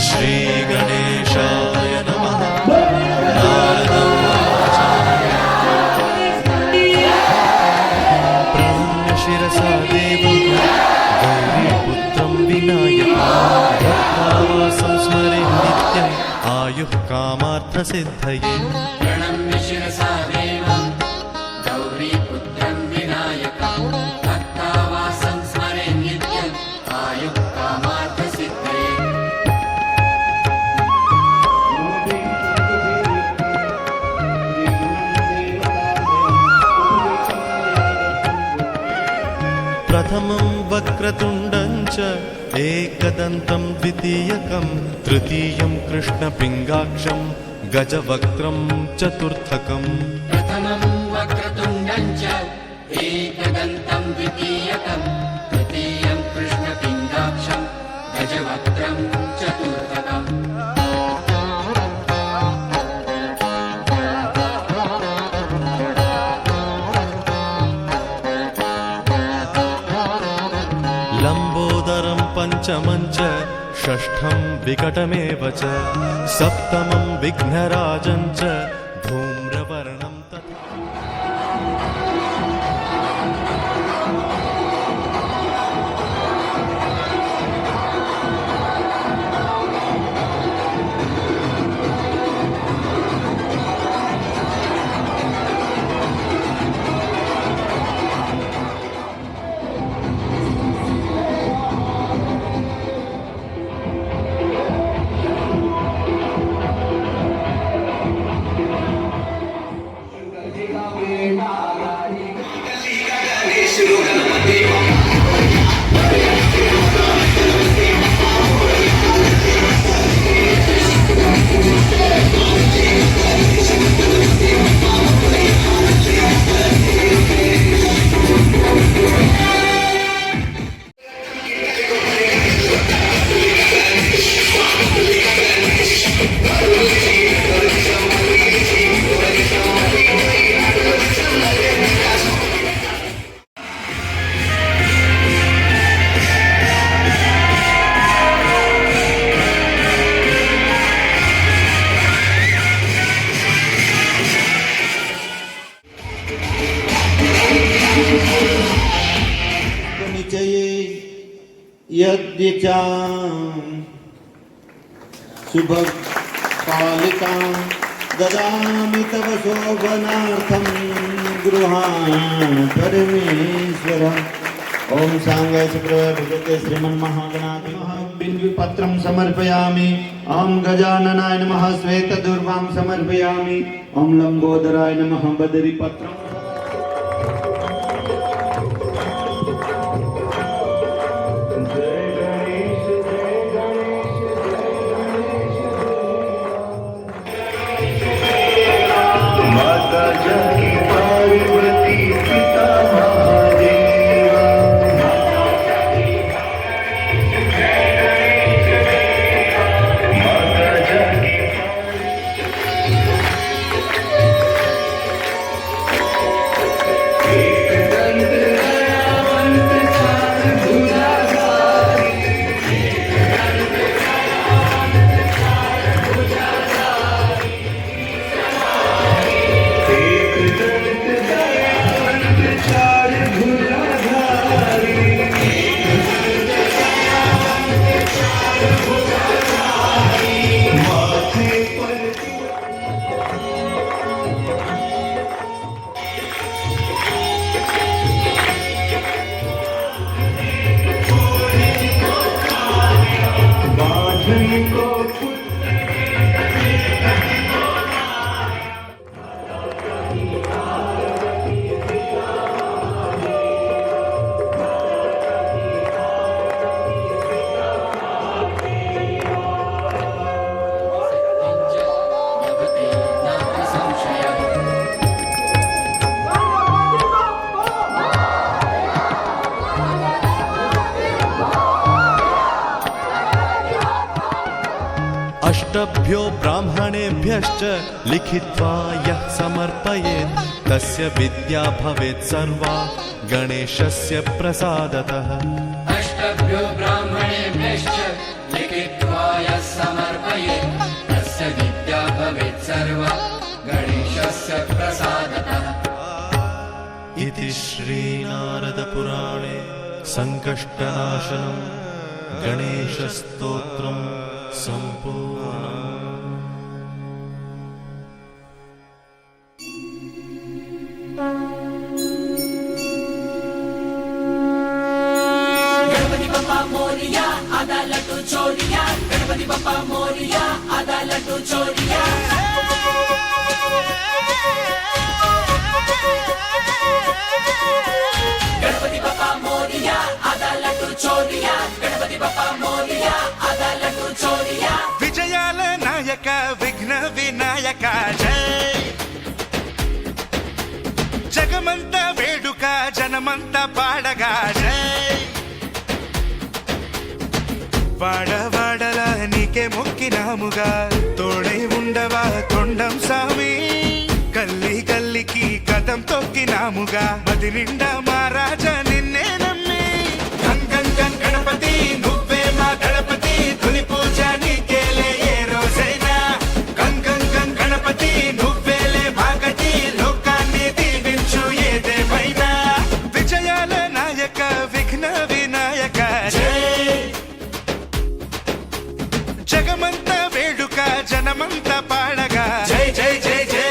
श्रीगणेशाय नमः। प्रणम्य शिरसा देवं गौरीपुत्रं विनायकं स्मरे नित्यम् आयुः कामार्थसिद्धये। प्रणम्य शिरसा देवं गौरीपुत्रं विनायकं भक्तावासं स्मरे नित्यम् आयुः कामार्थसिद्धये। प्रथमं वक्रतुण्डं च एकदन्तं द्वितीयकं तृतीयं कृष्णपिङ्गाक्षं गजवक्त्रं चतुर्थकम्। प्रथमं वक्रतुण्डं च एकदन्तं द्वितीयकं तृतीयं कृष्णपिङ्गाक्षं गजवक्त्रं चतुर्थकम्। लम्बोदरं पञ्चमं च षष्ठं विकटमेव च सप्तमं विघ्नराजं च धूम्रवर्णं तथा। यद्यचां शुभकालिकां ददामि तव शोभनार्थं गृहाण परमेश्वरम्। ओम सांगाय शुक्रवार भगवते श्रीमन्महागणाधिपतये नमः। बिल्वपत्रं समर्पयामि। ओम गजाननाय नमः। श्वेतदूर्वां समर्पयामि। ओम लंबोदराय नमः। बदरीपत्रम् अष्टभ्यो ब्राह्मणेभ्यश्च लिखित्वा यः समर्पयेत् तस्य विद्या भवेत् सर्वा गणेशस्य प्रसादतः। अष्टभ्यो ब्राह्मणेभ्यश्च लिखित्वा यः समर्पयेत् तस्य विद्या भवेत् सर्वा गणेशस्य प्रसादतः। इति श्रीनारदपुराणे सङ्कष्टनाशनं गणेशस्तोत्रं सम्पूर्णम्। गणपति बप्पा मोरिया आधा लड्डू चोरिया, गणपति बप्पा मोरिया आधा लड्डू चोरिया। गणपति बप्पा मोरिया आधा लड्डू चोरिया, गणपति बप्पा मोरिया आधा लड्डू चोरिया। విజయాల నాయక విఘ్న వినాయక జై, జగమంతా వేడుక జనమంతా పాడగా జై, వాడవాడల నీకే మొక్కినాముగా తోడై ఉండవా తొండం సామి, గల్లి గల్లికి కథం తొక్కినాముగా మది నిండా మహారాజా నిన్నే నమ్మి, గంగం గం గణపతి నువ్వే మా గణపతి తొలి పూజ నీకేలే ఏ రోజైనా, గంగం గం గణపతి నువ్వేలే భాగతి లోకాన్ని దీవించు ఏదేమైనా, విజయాల నాయక విఘ్న వినాయక జై, జగమంతా వేడుక జనమంతా పాడగా జై జై జై జై।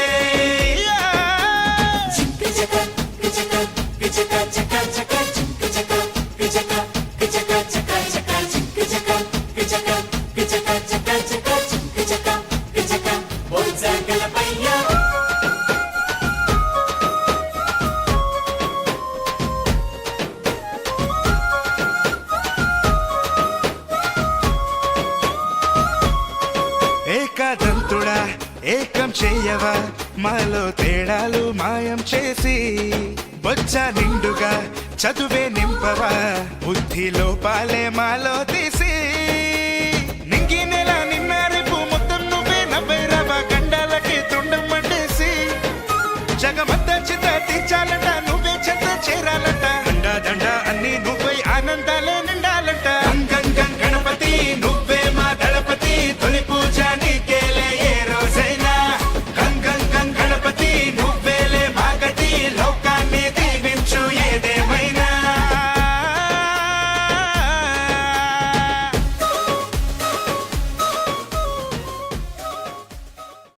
ఏకదంతుడా ఏకం చేయవా మాలో తేడాలు మాయం చేసి, బొచ్చ నిండుగా చదువే నింపవా బుద్ధి లోపాలే మాలో తీసి